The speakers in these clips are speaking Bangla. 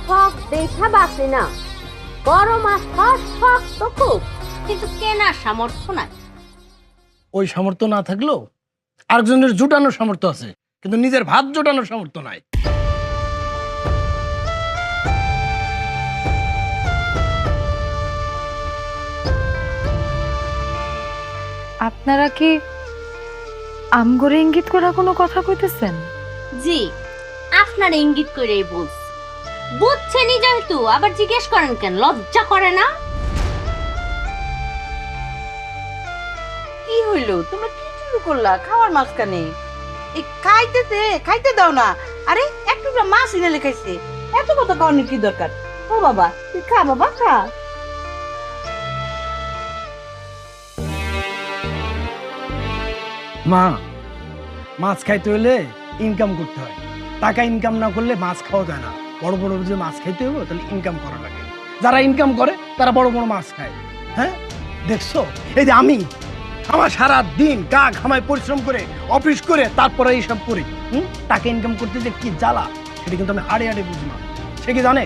শখ দেখা বাঁচে না, বড় মাছ খাওয়ার শখ তো খুব, কিন্তু কেনার সামর্থ্য নাই। ওই সামর্থ্য না থাকলেও আরেকজনের জোটানোর সামর্থ্য আছে, কিন্তু নিজের ভাত জোটানোর সামর্থ্য নাই। আপনারা কি আমগরে ইঙ্গিত করা কোনো কথা কইতেছেন? জি, আপনার ইঙ্গিত করেই বলছি। বুঝছেনই যেহেতু আবার জিজ্ঞেস করেন কেন? লজ্জা করে না? কি হইলো? তোমরা কি শুরু করলা খাওয়ার মাঝখানে? এই খাইতে দাও না। আরে এক টুকরা মাছ এনে লেখাইছে, এত কথা কওয়ার কি দরকার? ও বাবা তুই খা, বাবা খা। মা, মাছ খাইতে হলে ইনকাম করতে হয়, টাকা ইনকাম না করলে মাছ খাওয়া যায় না। বড় বড় যে মাছ খাইতে হবে তাহলে ইনকাম করা লাগে। যারা ইনকাম করে তারা বড় বড় মাছ খায়। হ্যাঁ দেখছো, এই যে আমি আমার সারা দিন গা ঘামায় পরিশ্রম করে অফিস করে তারপরে এইসব করি, টাকা ইনকাম করতে যে কি জ্বালা সেটা কিন্তু আমি হাড়ে হাড়ে বুঝি না। সে কি জানে?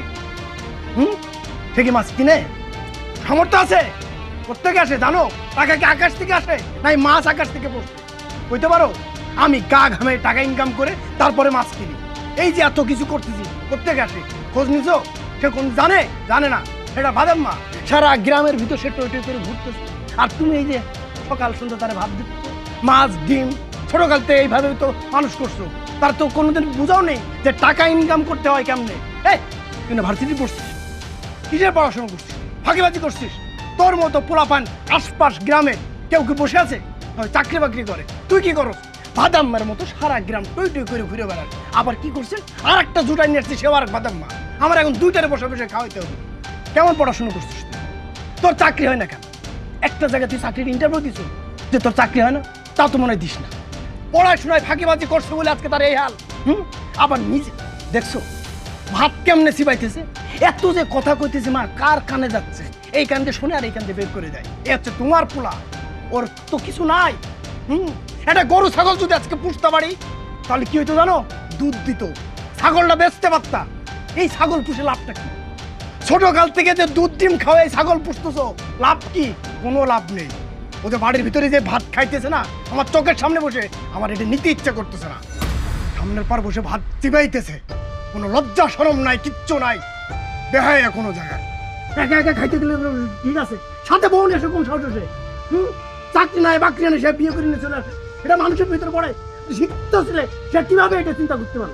সে কি মাছ কিনে? সামর্থ্য আছে? প্রত্যেকে আসে জানো? টাকা কি আকাশ থেকে আসে নাই মাছ আকাশ থেকে পড়ছে? বুঝতে পারো, আমি গা ঘামে টাকা ইনকাম করে তারপরে মাছ কিনি। এই যে এত কিছু করতেছি প্রত্যেকে আসে, খোঁজ নিছো? সে কোন জানে? জানে না। সেটা বাদাম মা সারা গ্রামের ভিতর সে টই টই করে ঘুরতেছে, আর তুমি এই যে সকাল সন্ধ্যা তারা ভাত দিচ্ছ, মাছ ডিম ছোটকালতে এইভাবে তো মানুষ করছো। তার তো কোনোদিন বুঝাও নেই যে টাকা ইনকাম করতে হয় কেমনে। এই তুই না ভার্সিটি পড়ছিস, কিসের পড়াশোনা করছিস, ফাঁকিবাজি করছিস? তোর মতো পোলাপান আশপাশ গ্রামে কেউ কি বসে আছে? চাকরি বাকরি করে, তুই কি করো? বাদাম্মার মতো সারা গ্রাম টই টই করে ঘুরে বেড়ান। আবার কি করছেন? আর একটা জুটাই নিয়ে আসছে, সেও আর বাদাম্মা। আমার এখন দুইটারে বসে বসে খাওয়াইতে হবে। কেমন পড়াশোনা করছিস তুই? তোর চাকরি হয় না কেন? একটা জায়গায় তুই চাকরির ইন্টারভিউ দিস যে তোর চাকরি হয় না, তা তো মনে হয় দিস না। পড়াশোনায় ফাঁকিবাজি করছে বলে আজকে তার এই হাল। আবার নিজে দেখছো ভাত কেমনে চিবাইতেছে, এত যে কথা কইতেছে মা কার কানে যাচ্ছে, এই কান দিয়ে শুনে আর এই কান দিয়ে বের করে দেয়। এ হচ্ছে তোমার পোলা, ওর তো কিছু নাই। এটা গরু ছাগল যদি আজকে পুষতে পারি তাহলে কি হইতো জানো? দুধ দিত, ছাগলটা বেচতে পারতা। এই ছাগল পুষে লাভটা কি? ছোটকাল থেকে যে দুধ ডিম খাওয়াই ছাগল পুষতেছো, লাভ কি? কোনো লাভ নেই। ওদের বাড়ির ভিতরে যে ভাত খাইতেছে না, আমার চোখের সামনে বসে আমার এটা নিতে ইচ্ছা করতেছে না। সামনের পার বসে ভাত চিবাইতেছে, কোনো লজ্জা শরম নাই, কিচ্ছু নাই, বেহায়া কোনো জায়গায়। একা একা খাইতে দিলে ঠিক আছে, সাথে বোন এসে কোন সাহসে? চাকরি নাই বাকরি নেই, সে বিয়ে করে নিয়ে চলে আসে। এটা মানুষের ভিতরে পড়ে। শিখতে ছিলে সে কিভাবে এটা চিন্তা করতে পারো?